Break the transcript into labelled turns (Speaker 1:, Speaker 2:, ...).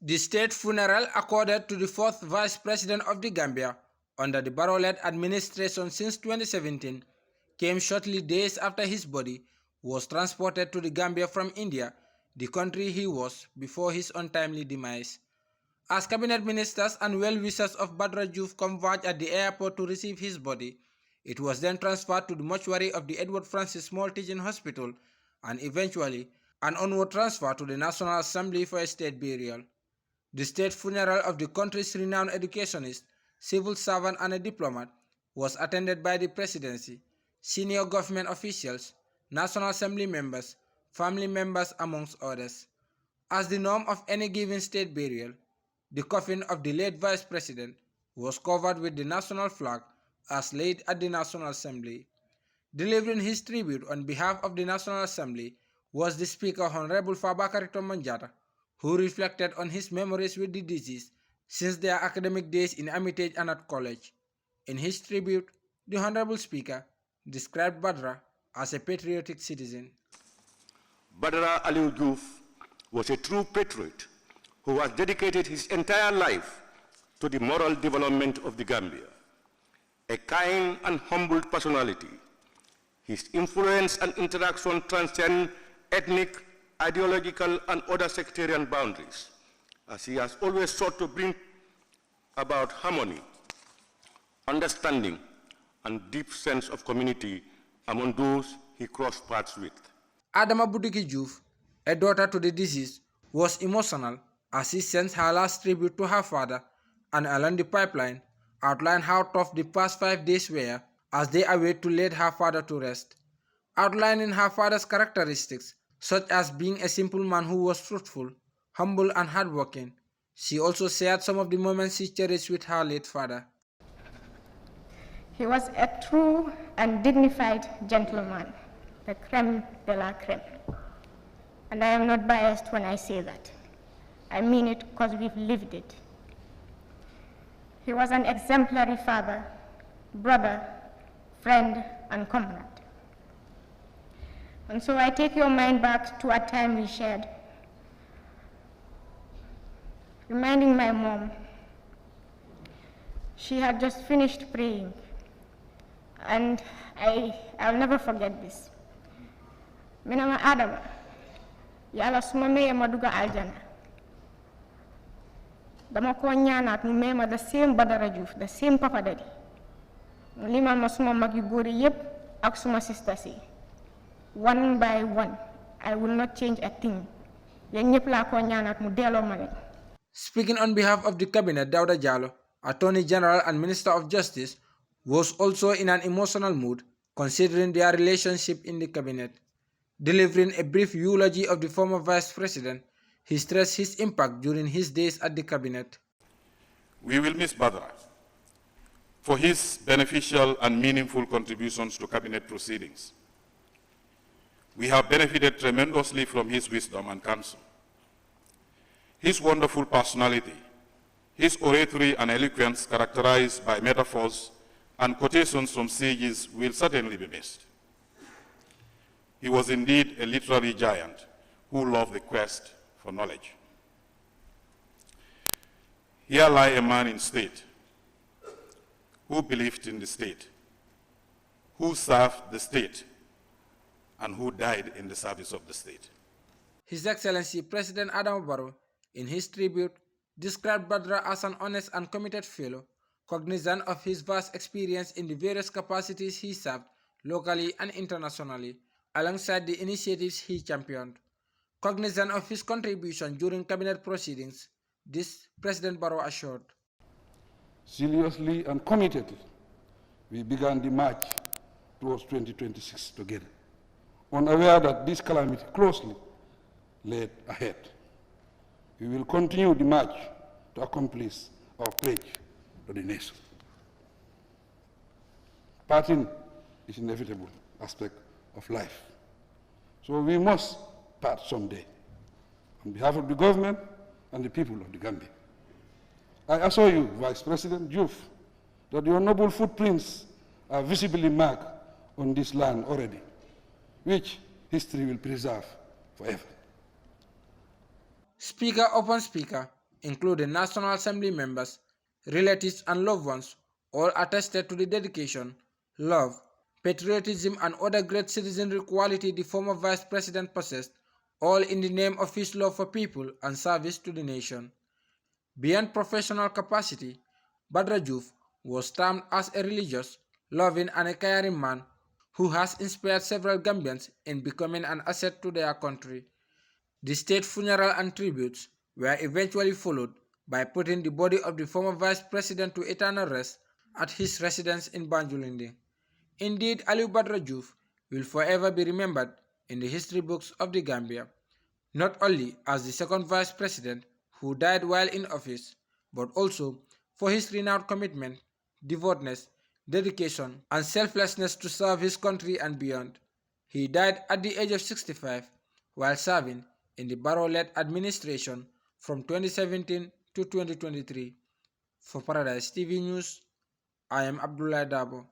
Speaker 1: The state funeral accorded to the fourth Vice President of the Gambia under the Barrow-led administration since 2017 came shortly days after his body was transported to the Gambia from India, the country he was before his untimely demise. As cabinet ministers and well-wishers of Badra Joof converged at the airport to receive his body, it was then transferred to the mortuary of the Edward Francis Small Teaching Hospital and eventually an onward transfer to the National Assembly for a state burial. The state funeral of the country's renowned educationist, civil servant and a diplomat was attended by the presidency, senior government officials, National Assembly members, family members amongst others. As the norm of any given state burial, the coffin of the late Vice President was covered with the national flag as laid at the National Assembly. Delivering his tribute on behalf of the National Assembly was the Speaker Honorable Fabakary Tombong, who reflected on his memories with the deceased since their academic days in Armitage and at college. In his tribute, the Honorable Speaker described Badra as a patriotic citizen.
Speaker 2: Badra Aliu Joof was a true patriot who has dedicated his entire life to the moral development of the Gambia. A kind and humble personality, his influence and interaction transcend ethnic, ideological, and other sectarian boundaries, as he has always sought to bring about harmony, understanding, and deep sense of community among those he crossed paths with.
Speaker 1: Adama Budiki Joof, a daughter to the deceased, was emotional as he sent her last tribute to her father and along the pipeline outlined how tough the past 5 days were as they await to lay her father to rest. Outlining her father's characteristics, such as being a simple man who was truthful, humble and hardworking, she also shared some of the moments she cherished with her late father.
Speaker 3: He was a true and dignified gentleman, the creme de la creme. And I am not biased when I say that. I mean it because we've lived it. He was an exemplary father, brother, friend, and comrade. And so I take your mind back to a time we shared, reminding my mom. She had just finished praying, and I'll never forget this. Minama Adama, yala suma meye maduga aljana. Dama ko ñaanat mu mema the same Badara Joof, the same Papa Daddy. Limal ma suma mag yu góor yépp ak suma sisters yi. One by one, I will not change a thing. Yéen ñépp laa ko ñaanat mu delloo ma leen.
Speaker 1: Speaking on behalf of the cabinet, Dawda Jallow, Attorney General and Minister of Justice, was also in an emotional mood considering their relationship in the cabinet. Delivering a brief eulogy of the former Vice President, he stressed his impact during his days at the cabinet.
Speaker 4: We will miss Badra for his beneficial and meaningful contributions to cabinet proceedings. We have benefited tremendously from his wisdom and counsel. His wonderful personality, his oratory and eloquence characterized by metaphors and quotations from sages will certainly be missed. He was indeed a literary giant who loved the quest for knowledge. Here lie a man in state who believed in the state, who served the state, and who died in the service of the state.
Speaker 1: His Excellency President Adama Barrow, in his tribute, described Badra as an honest and committed fellow, cognizant of his vast experience in the various capacities he served locally and internationally, alongside the initiatives he championed. Cognizant of his contribution during cabinet proceedings, this President Barrow assured.
Speaker 5: Seriously and committedly, we began the march towards 2026 together, unaware that this calamity closely lay ahead. We will continue the march to accomplish our pledge to the nation. Parting is an inevitable aspect of life. So we must part someday. On behalf of the government and the people of the Gambia, I assure you, Vice President Joof, that your noble footprints are visibly marked on this land already, which history will preserve forever.
Speaker 1: Speaker upon speaker, including National Assembly members, relatives, and loved ones, all attested to the dedication, love, patriotism, and other great citizenry quality the former Vice President possessed, all in the name of his love for people and service to the nation. Beyond professional capacity, Badra Joof was termed as a religious, loving, and a caring man who has inspired several Gambians in becoming an asset to their country. The state funeral and tributes were eventually followed by putting the body of the former vice president to eternal rest at his residence in Banjulinde. Indeed, Aliu Badra Joof will forever be remembered in the history books of the Gambia, not only as the second vice president who died while in office, but also for his renowned commitment, devoutness, dedication, and selflessness to serve his country and beyond. He died at the age of 65 while serving in the Barrow-led administration from 2017 to 2023. For Paradise TV News, I am Abdullah Dabo.